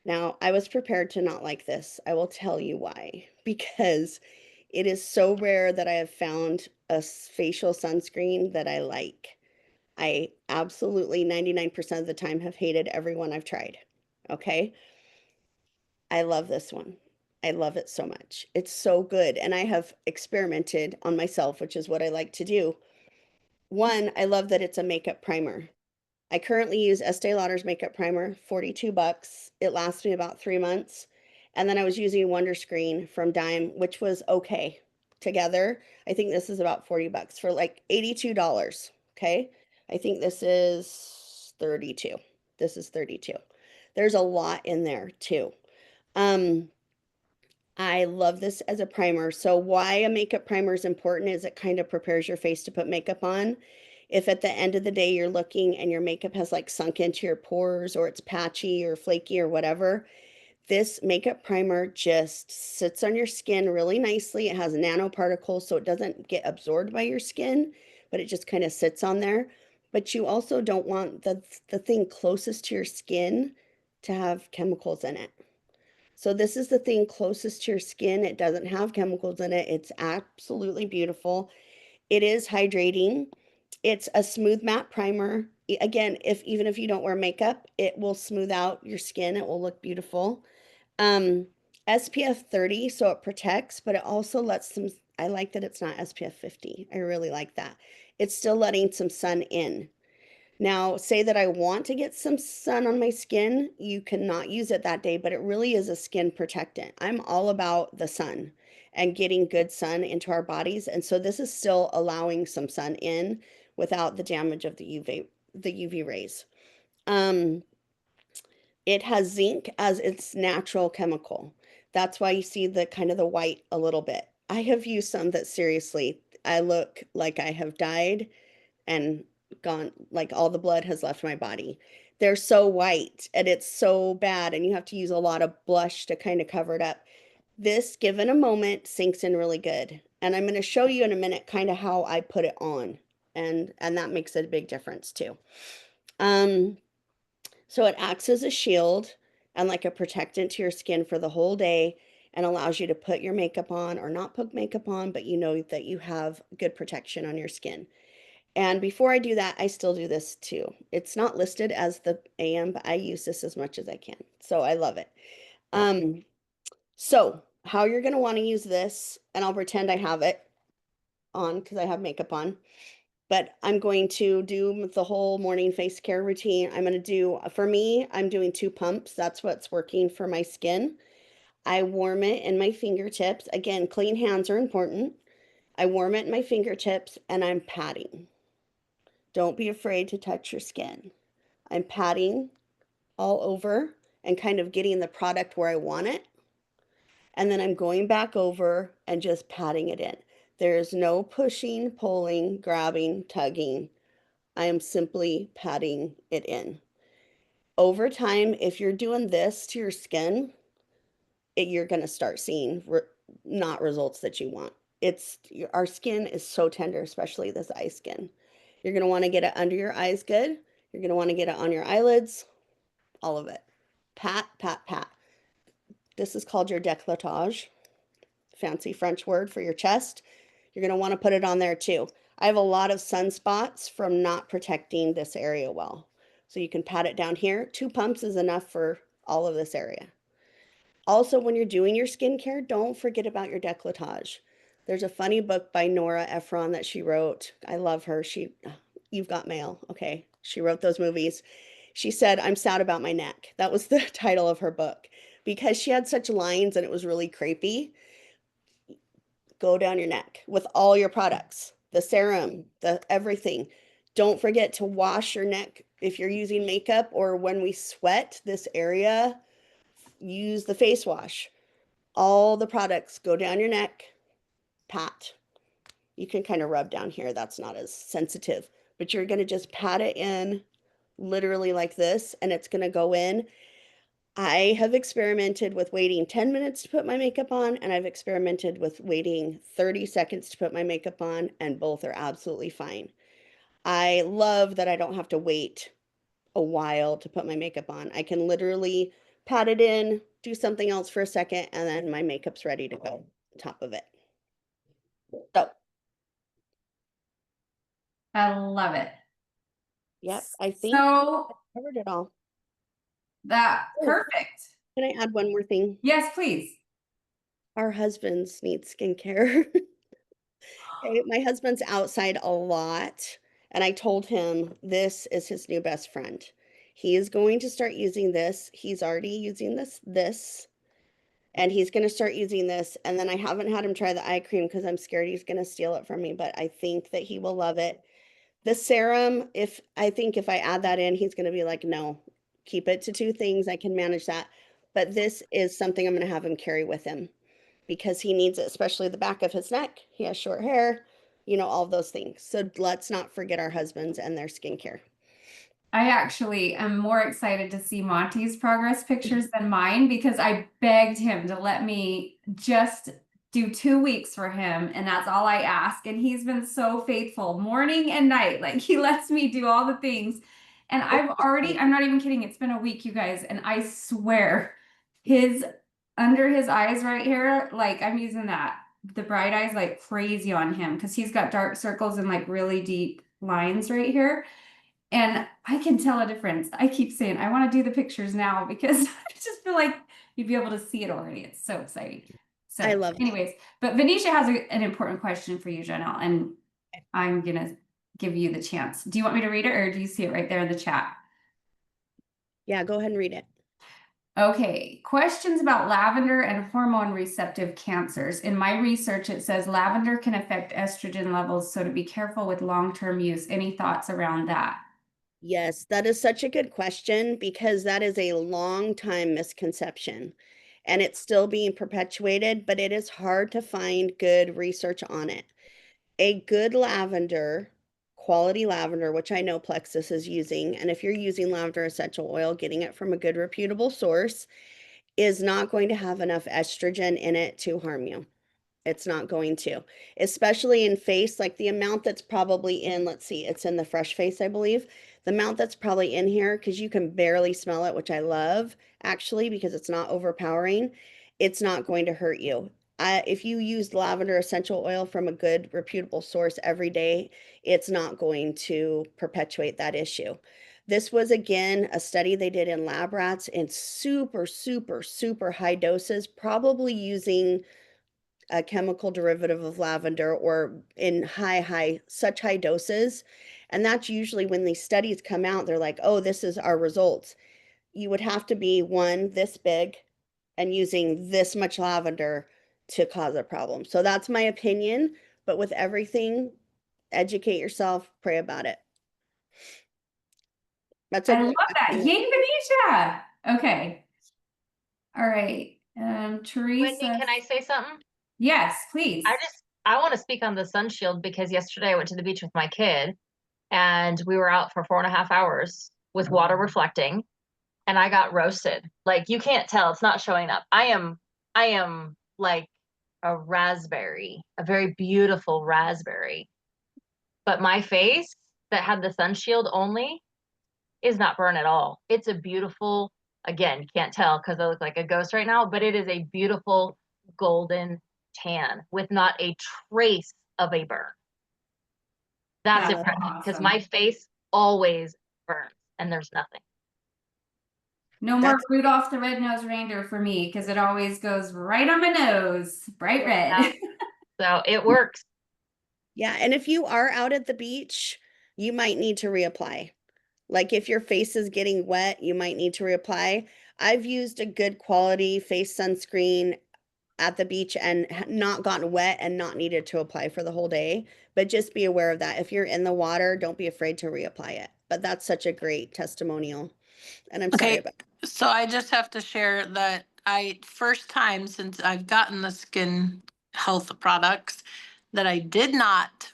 Now, I was prepared to not like this. I will tell you why. Because it is so rare that I have found a facial sunscreen that I like. I absolutely 99% of the time have hated every one I've tried. Okay? I love this one. I love it so much. It's so good. And I have experimented on myself, which is what I like to do. One, I love that it's a makeup primer. I currently use Estee Lauder's makeup primer, $42. It lasts me about 3 months. And then I was using Wonder Screen from Dime, which was okay. Together, I think this is about 40 bucks for like $82. Okay. I think this is 32. This is 32. There's a lot in there too. Um, I love this as a primer. So why a makeup primer is important is it kind of prepares your face to put makeup on. If at the end of the day you're looking and your makeup has like sunk into your pores or it's patchy or flaky or whatever, this makeup primer just sits on your skin really nicely. It has nanoparticles so it doesn't get absorbed by your skin, but it just kind of sits on there. But you also don't want the thing closest to your skin to have chemicals in it. So this is the thing closest to your skin. It doesn't have chemicals in it. It's absolutely beautiful. It is hydrating. It's a smooth matte primer. Again, even if you don't wear makeup, it will smooth out your skin. It will look beautiful. Um, SPF 30, so it protects, but it also lets some, I like that it's not SPF 50. I really like that. It's still letting some sun in. Now, say that I want to get some sun on my skin, you cannot use it that day, but it really is a skin protectant. I'm all about the sun and getting good sun into our bodies. And so this is still allowing some sun in without the damage of the UV rays. It has zinc as its natural chemical. That's why you see the kind of the white a little bit. I have used some that seriously, I look like I have died and gone, like all the blood has left my body. They're so white and it's so bad, and you have to use a lot of blush to kind of cover it up. This, given a moment, sinks in really good. And I'm going to show you in a minute kind of how I put it on. And that makes a big difference too. So it acts as a shield and like a protectant to your skin for the whole day and allows you to put your makeup on or not put makeup on, but you know that you have good protection on your skin. And before I do that, I still do this too. It's not listed as the AM, but I use this as much as I can. So I love it. So how you're going to want to use this, and I'll pretend I have it on because I have makeup on, but I'm going to do the whole morning face care routine. I'm going to do, for me, I'm doing 2 pumps. That's what's working for my skin. I warm it in my fingertips. Again, clean hands are important. I warm it in my fingertips and I'm patting. Don't be afraid to touch your skin. I'm patting all over and kind of getting the product where I want it. And then I'm going back over and just patting it in. There is no pushing, pulling, grabbing, tugging. I am simply patting it in. Over time, if you're doing this to your skin, you're going to start seeing not results that you want. Our skin is so tender, especially this eye skin. You're going to want to get it under your eyes good. You're going to want to get it on your eyelids, all of it. Pat, pat, pat. This is called your décolletage, fancy French word for your chest. You're going to want to put it on there too. I have a lot of sunspots from not protecting this area well. So you can pat it down here. 2 pumps is enough for all of this area. Also, when you're doing your skincare, don't forget about your décolletage. There's a funny book by Nora Ephron that she wrote. I love her. You've Got Mail. Okay. She wrote those movies. She said, I'm sad about my neck. That was the title of her book because she had such lines and it was really crepey. Go down your neck with all your products, the serum, the everything. Don't forget to wash your neck if you're using makeup or when we sweat this area, use the face wash. All the products go down your neck, pat. You can kind of rub down here. That's not as sensitive, but you're going to just pat it in literally like this, and it's going to go in. I have experimented with waiting 10 minutes to put my makeup on, and I've experimented with waiting 30 seconds to put my makeup on, and both are absolutely fine. I love that I don't have to wait a while to put my makeup on. I can literally pat it in, do something else for a second, and then my makeup's ready to go on top of it. So, I love it. yep, I think So I covered it all. that Oh, perfect. can I add one more thing? Yes, please. Our husbands need skincare. Okay, my husband's outside a lot, and I told him this is his new best friend. He is going to start using this. He's already using this, and he's going to start using this. And then I haven't had him try the eye cream because I'm scared he's going to steal it from me, but I think that he will love it. The serum, if I add that in, he's going to be like, no, keep it to two things. I can manage that. But this is something I'm going to have him carry with him because he needs it, especially the back of his neck. He has short hair, all of those things. So let's not forget our husbands and their skincare. I actually am more excited to see Monty's progress pictures than mine because I begged him to let me just do 2 weeks for him, and that's all I ask. And he's been so faithful morning and night. Like he lets me do all the things. And I'm not even kidding, it's been a week, you guys, and I swear his under his eyes right here, like I'm using the bright eyes like crazy on him because he's got dark circles and like really deep lines right here. And I can tell a difference. I keep saying, I want to do the pictures now because I just feel like you'd be able to see it already. It's so exciting. I So, love that. anyways, but Venetia has an important question for you, Jonelle, and I'm going to give you the chance. Do you want me to read it or do you see it right there in the chat? Yeah, go ahead and read it. Okay, questions about lavender and hormone receptive cancers. In my research, it says lavender can affect estrogen levels, so to be careful with long-term use. Any thoughts around that? Yes, that is such a good question because that is a long time misconception and it's still being perpetuated, but it is hard to find good research on it. A good lavender, quality lavender, which I know Plexus is using, and if you're using lavender essential oil, getting it from a good reputable source is not going to have enough estrogen in it to harm you. It's not going to, especially in face, like the amount that's probably in, let's see, it's in the Fresh Face, I believe. The amount that's probably in here, because you can barely smell it, which I love actually, because it's not overpowering. It's not going to hurt you. If you use lavender essential oil from a good, reputable source every day, it's not going to perpetuate that issue. This was again a study they did in lab rats in super, super, super high doses, probably using a chemical derivative of lavender or in such high doses. And that's usually when these studies come out, they're like, oh, this is our results. You would have to be one this big and using this much lavender to cause a problem. So that's my opinion. But with everything, educate yourself, pray about it. That's a I love great that. question. Yay, Venetia. Okay. All right. Wendy, Teresa. can I say something? Yes, please. I want to speak on the sun shield because yesterday I went to the beach with my kid and we were out for 4.5 hours with water reflecting and I got roasted. Like you can't tell, it's not showing up. I am like a raspberry, a very beautiful raspberry. But my face that had the sun shield only is not burn at all. It's a beautiful, again, you can't tell because I look like a ghost right now, but it is a beautiful golden tan with not a trace of a burn. That's impressive because awesome. my face always burns and there's nothing. No more That's Rudolph the Red-Nosed Reindeer for me because it always goes right on my nose, bright Yeah. red. So it works. yeah. And if you are out at the beach, you might need to reapply. Like if your face is getting wet, you might need to reapply. I've used a good quality face sunscreen at the beach and not gotten wet and not needed to apply for the whole day. But just be aware of that. If you're in the water, don't be afraid to reapply it. But that's such a great testimonial. And I'm sorry Okay, about so I just have to share that first time since I've gotten the skin health products, that I did not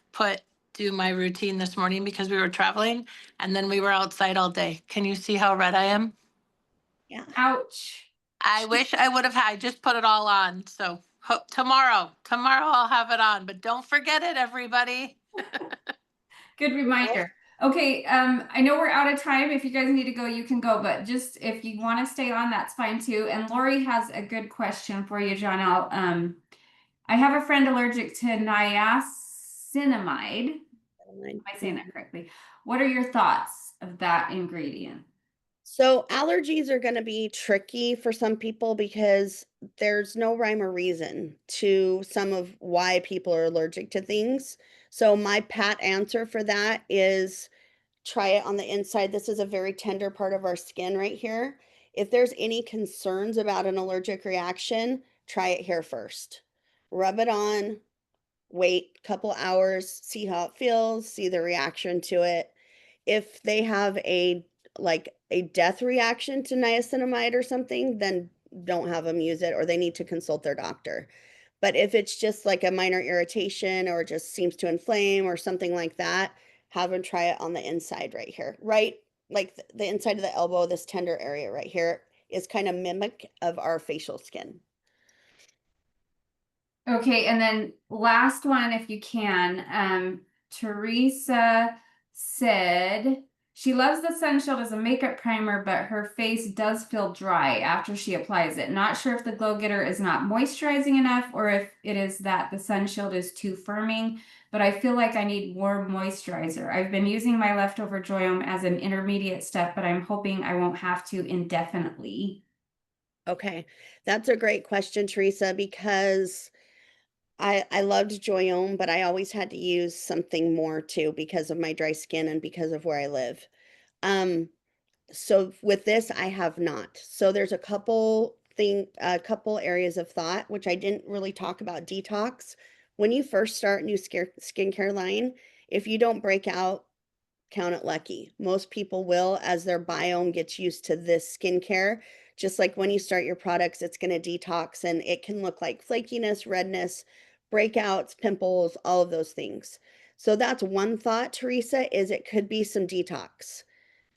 do my routine this morning because we were traveling and then we were outside all day. Can you see how red I am? yeah. Ouch. I wish I would have I just put it all on. So tomorrow I'll have it on, but don't forget it, everybody. Good reminder. Okay, I know we're out of time. If you guys need to go, you can go, but just if you want to stay on, that's fine too. And Lori has a good question for you, Jonelle. I have a friend allergic to niacinamide. Am I saying that correctly? What are your thoughts of that ingredient? So allergies are going to be tricky for some people because there's no rhyme or reason to some of why people are allergic to things. So my pat answer for that is try it on the inside. This is a very tender part of our skin right here. If there's any concerns about an allergic reaction, try it here first. Rub it on, wait a couple hours, see how it feels, see the reaction to it. If they have a death reaction to niacinamide or something, then don't have them use it or they need to consult their doctor. But if it's just like a minor irritation or just seems to inflame or something like that, have them try it on the inside right here. Right? Like the inside of the elbow, this tender area right here is kind of mimic of our facial skin. Okay, and then last one, if you can. Teresa said she loves the Sun Shield as a makeup primer, but her face does feel dry after she applies it. Not sure if the Glow Getter is not moisturizing enough or if it is that the Sun Shield is too firming, but I feel like I need more moisturizer. I've been using my leftover Joyome as an intermediate step, but I'm hoping I won't have to indefinitely. Okay, that's a great question, Teresa, because I loved Joyome, but I always had to use something more too because of my dry skin and because of where I live. Um, so with this, I have not. So there's a couple areas of thought, which I didn't really talk about detox. When you first start new skincare line, if you don't break out, count it lucky. Most people will as their biome gets used to this skincare. Just like when you start your products, it's going to detox and it can look like flakiness, redness, breakouts, pimples, all of those things. So that's one thought, Teresa, is it could be some detox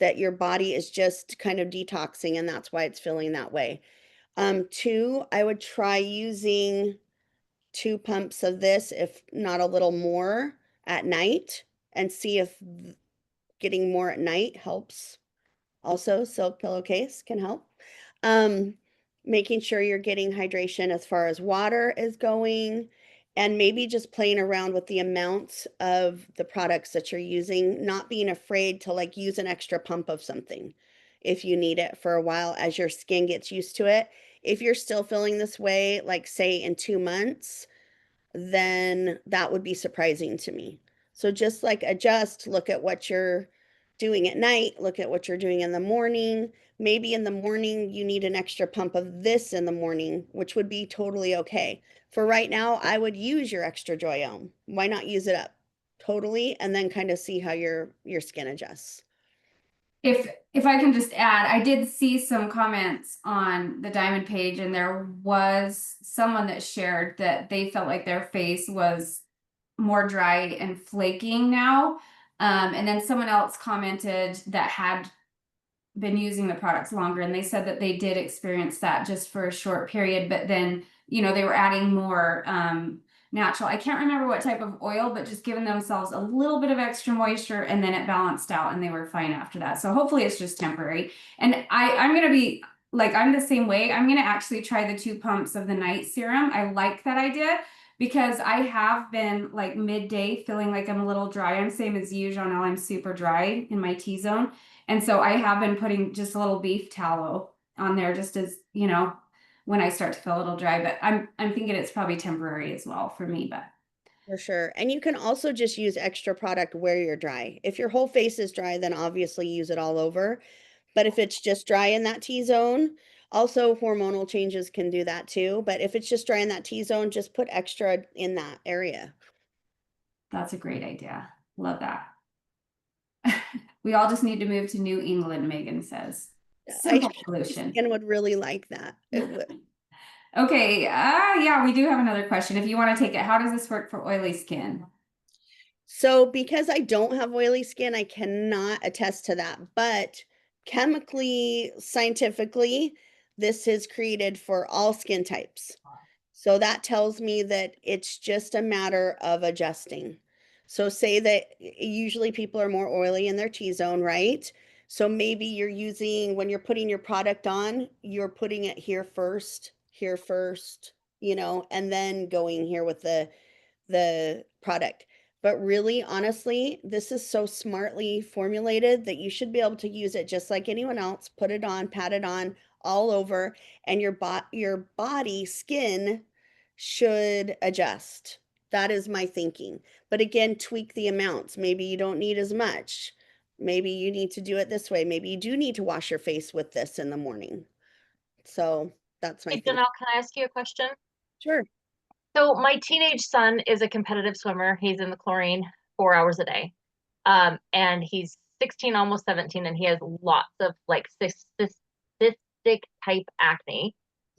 that your body is just kind of detoxing and that's why it's feeling that way. Two, I would try using 2 pumps of this, if not a little more at night and see if getting more at night helps. Also, silk pillowcase can help. Um, Making sure you're getting hydration as far as water is going, and maybe just playing around with the amounts of the products that you're using, not being afraid to like use an extra pump of something if you need it for a while as your skin gets used to it. If you're still feeling this way, like say in 2 months, then that would be surprising to me. So just like adjust, look at what you're doing at night, look at what you're doing in the morning. Maybe in the morning you need an extra pump of this in the morning, which would be totally okay. For right now, I would use your extra Joyome. Why not use it up totally and then kind of see how your skin adjusts. If I can just add, I did see some comments on the Diamond page, and there was someone that shared that they felt like their face was more dry and flaking now. And then someone else commented that had been using the products longer, and they said that they did experience that just for a short period, but then, you know, they were adding more natural. I can't remember what type of oil, but just giving themselves a little bit of extra moisture and then it balanced out and they were fine after that. So hopefully it's just temporary. And I'm going to be like, I'm the same way. I'm going to actually try the 2 pumps of the night serum. I like that idea because I have been like midday feeling like I'm a little dry. I'm same as you, Jonelle. I'm super dry in my T-zone. And so I have been putting just a little beef tallow on there just as, when I start to feel a little dry, but I'm thinking it's probably temporary as well for me, but For sure. And you can also just use extra product where you're dry. If your whole face is dry, then obviously use it all over. But if it's just dry in that T-zone, also hormonal changes can do that too. But if it's just dry in that T-zone, just put extra in that area. that's a great idea. Love that. We all just need to move to New England, Megan says. I Simple solution. skin would really like that. It would. Okay, yeah, we do have another question. If you want to take it, how does this work for oily skin? So because I don't have oily skin, I cannot attest to that. But chemically, scientifically, this is created for all skin types. So that tells me that it's just a matter of adjusting. So say that usually people are more oily in their T-zone, right? So maybe you're using, when you're putting your product on, you're putting it here first, and then going here with the product. But really, honestly, this is so smartly formulated that you should be able to use it just like anyone else. Put it on, pat it on all over, and your body skin should adjust. That is my thinking. But again, tweak the amounts. Maybe you don't need as much. Maybe you need to do it this way. Maybe you do need to wash your face with this in the morning. So that's my Hey, thing. Janelle, can I ask you a question? Sure. So my teenage son is a competitive swimmer. He's in the chlorine 4 hours a day. And he's 16, almost 17, and he has lots of like cystic type acne.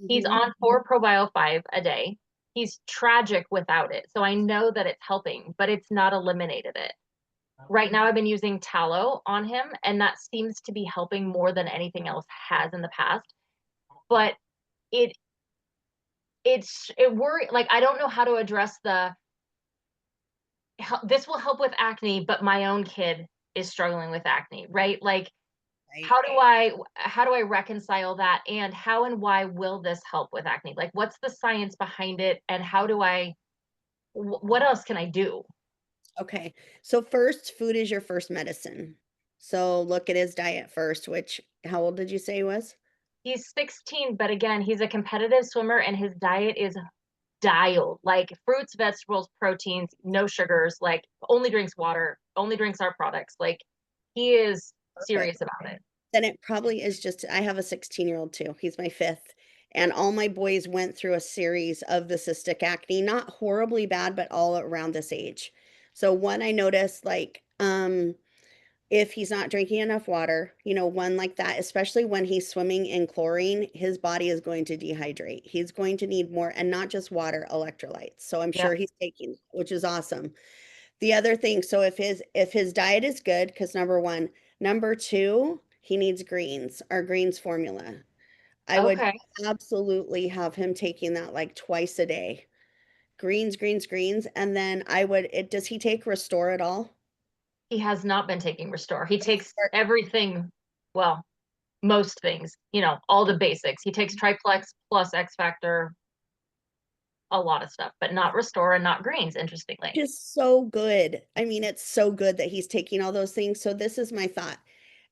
He's Mhm. on 4 Probio 5 a day. He's tragic without it. So I know that it's helping, but it's not eliminated it. Right now I've been using tallow on him, and that seems to be helping more than anything else has in the past. But it it worry, like I don't know how to address this will help with acne, but my own kid is struggling with acne, right? Like Right. how do I reconcile that, and how and why will this help with acne? Like what's the science behind it, and what else can I do? Okay. So first, food is your first medicine. So look at his diet first, which how old did you say he was? He's 16, but again, he's a competitive swimmer and his diet is dialed, like fruits, vegetables, proteins, no sugars, like only drinks water, only drinks our products. Like he is Perfect. serious about it. Then it probably is just I have a 16-year-old too. He's my fifth. And all my boys went through a series of the cystic acne, not horribly bad, but all around this age. So one I noticed like if he's not drinking enough water, one like that, especially when he's swimming in chlorine, his body is going to dehydrate. He's going to need more, and not just water, electrolytes. So I'm Yep. sure he's taking, which is awesome. The other thing, so if his diet is good, because number one, number two, he needs greens, our greens formula. I would Okay. absolutely have him taking that like twice a day. Greens, greens, greens. And then does he take Restore at all? He has not been taking Restore. He takes Start- everything, well, most things, all the basics. He takes Triplex plus X Factor, a lot of stuff, but not Restore and not greens, interestingly. Just so good. I mean, it's so good that he's taking all those things. So this is my thought.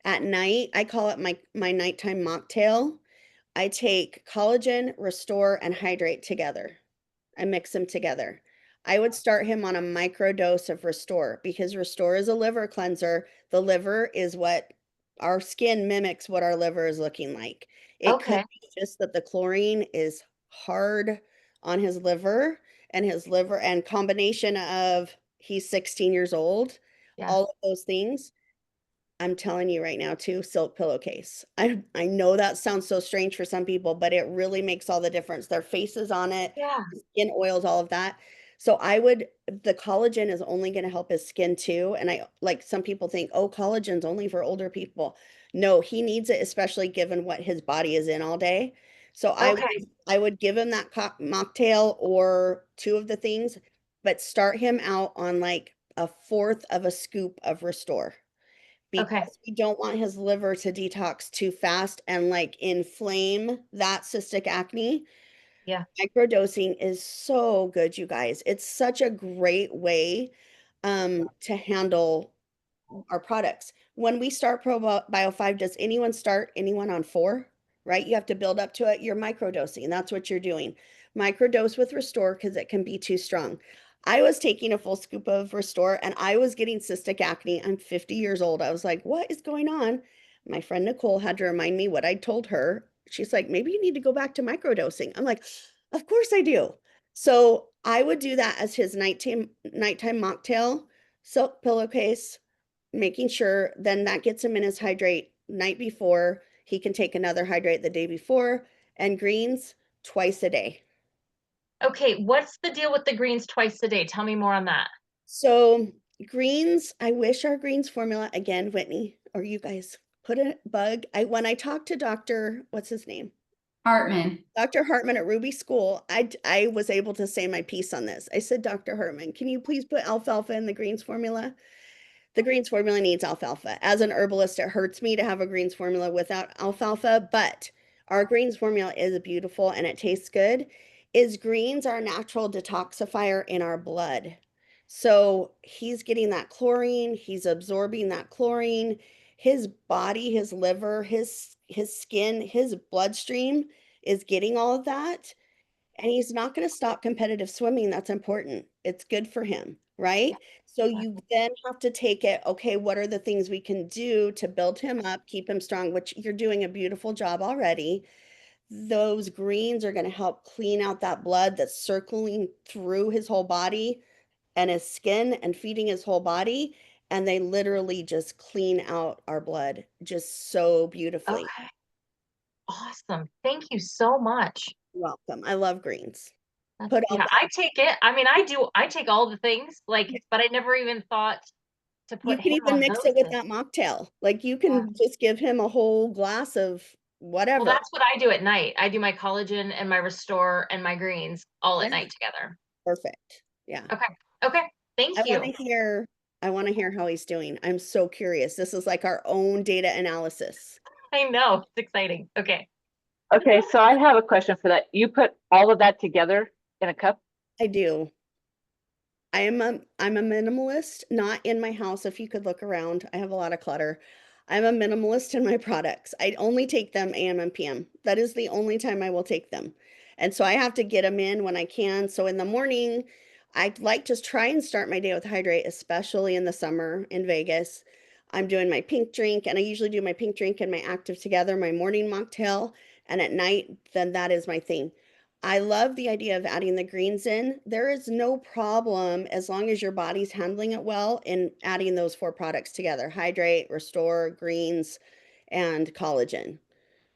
At night, I call it my nighttime mocktail. I take collagen, Restore, and Hydrate together. I mix them together. I would start him on a micro dose of Restore because Restore is a liver cleanser. The liver is what our skin mimics what our liver is looking like. It could Okay. be just that the chlorine is hard on his liver and combination of he's 16 years old, Yeah. all of those things. I'm telling you right now too, silk pillowcase. I know that sounds so strange for some people, but it really makes all the difference. Their faces on it, Yeah. skin oils, all of that. So the collagen is only going to help his skin too. And I like some people think, oh, collagen's only for older people. No, he needs it, especially given what his body is in all day. So Okay. I would give him that mocktail or two of the things, but start him out on like a fourth of a scoop of Restore Okay. because we don't want his liver to detox too fast and like inflame that cystic acne. Yeah. Microdosing is so good, you guys. It's such a great way to handle our products. When we start Pro Bio 5, does anyone start anyone on 4? right? You have to build up to it. You're microdosing. That's what you're doing. Microdose with Restore because it can be too strong. I was taking a full scoop of Restore and I was getting cystic acne. I'm 50 years old. I was like, what is going on? My friend Nicole had to remind me what I told her. She's like, maybe you need to go back to microdosing. I'm like, of course I do. So I would do that as his nighttime mocktail, silk pillowcase, making sure then that gets him in his hydrate night before. He can take another hydrate the day before, and greens twice a day. Okay, what's the deal with the greens twice a day? Tell me more on that. So greens, I wish our greens formula again, Whitney, or you guys put a bug. When I talked to Dr. what's his name? Hartman. Dr. Hartman at Ruby School, I was able to say my piece on this. I said, Dr. Hartman, can you please put alfalfa in the greens formula? The greens formula needs alfalfa. As an herbalist, it hurts me to have a greens formula without alfalfa, but our greens formula is beautiful and it tastes good. Greens are a natural detoxifier in our blood. So he's getting that chlorine, he's absorbing that chlorine. His body, his liver, his skin, his bloodstream is getting all of that. And he's not going to stop competitive swimming. That's important. It's good for him, right? So you then have to take it, okay, what are the things we can do to build him up, keep him strong, which you're doing a beautiful job already. Those greens are going to help clean out that blood that's circling through his whole body and his skin and feeding his whole body. And they literally just clean out our blood just so beautifully. Okay. Awesome. Thank you so much. You're welcome. I love greens. Yeah, I take it. I mean, I take all the things, like, but I never even thought to You put can him even on mix those it with things. that mocktail. Like you can just give him a whole glass of Well, whatever. that's what I do at night. I do my collagen and my Restore and my greens all at Yeah. night together. Perfect. Yeah. Okay. Okay. Thank you. I want to hear how he's doing. I'm so curious. This is like our own data analysis. I know. It's exciting. Okay. Okay, so I have a question for that. You put all of that together in a cup? I do. I'm a minimalist, not in my house. If you could look around, I have a lot of clutter. I'm a minimalist in my products. I only take them AM and PM. That is the only time I will take them. And so I have to get them in when I can. So in the morning, I like to try and start my day with hydrate, especially in the summer in Vegas. I'm doing my pink drink, and I usually do my pink drink and my active together, my morning mocktail. And at night, then that is my thing. I love the idea of adding the greens in. There is no problem as long as your body's handling it well in adding those 4 products together: hydrate, restore, greens, and collagen.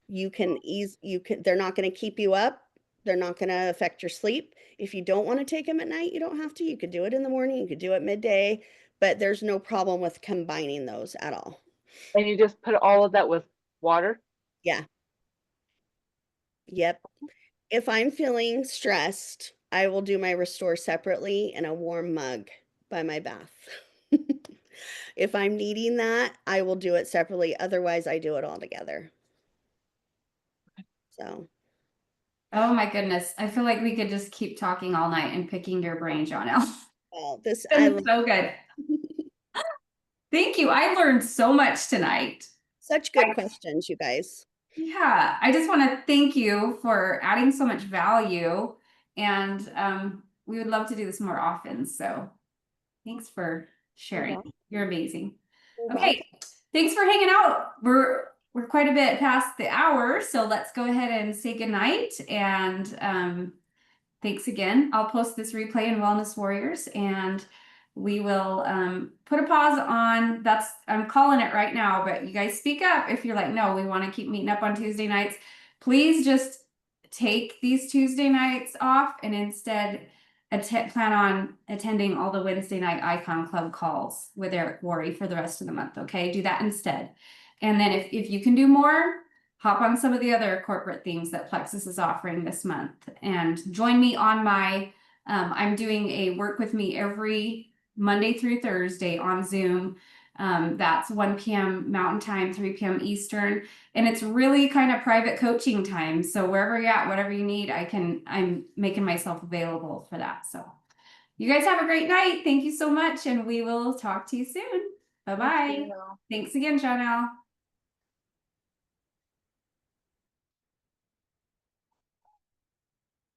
They're not going to keep you up. They're not going to affect your sleep. If you don't want to take them at night, you don't have to. You could do it in the morning, you could do it midday, but there's no problem with combining those at all. And you just put all of that with water? Yeah. Yep. If I'm feeling stressed, I will do my Restore separately in a warm mug by my bath. If I'm needing that, I will do it separately. Otherwise, I do it all together. So, Oh my goodness. I feel like we could just keep talking all night and picking your brain, Jonelle. well, So good. Thank you. I learned so much tonight. such good questions, you guys. Yeah, I just want to thank you for adding so much value, and we would love to do this more often. So thanks for sharing. You're amazing. You're Okay, thanks for hanging out. We're quite a bit past the hour, so let's go ahead and say goodnight. And thanks again. I'll post this replay in Wellness Warriors, and we will put a pause on. I'm calling it right now, but you guys speak up if you're like, no, we want to keep meeting up on Tuesday nights. Please just take these Tuesday nights off and instead plan on attending all the Wednesday night Icon Club calls with Eric Worre for the rest of the month. Okay, do that instead. And then if you can do more, hop on some of the other corporate things that Plexus is offering this month and join me on my, I'm doing a work with me every Monday through Thursday on Zoom. That's 1 p.m. Mountain Time, 3 p.m. Eastern. And it's really kind of private coaching time. So wherever you're at, whatever you need, I'm making myself available for that. So you guys have a great night. Thank you so much. And we will talk to you soon. Bye-bye. Thanks again, Jonelle.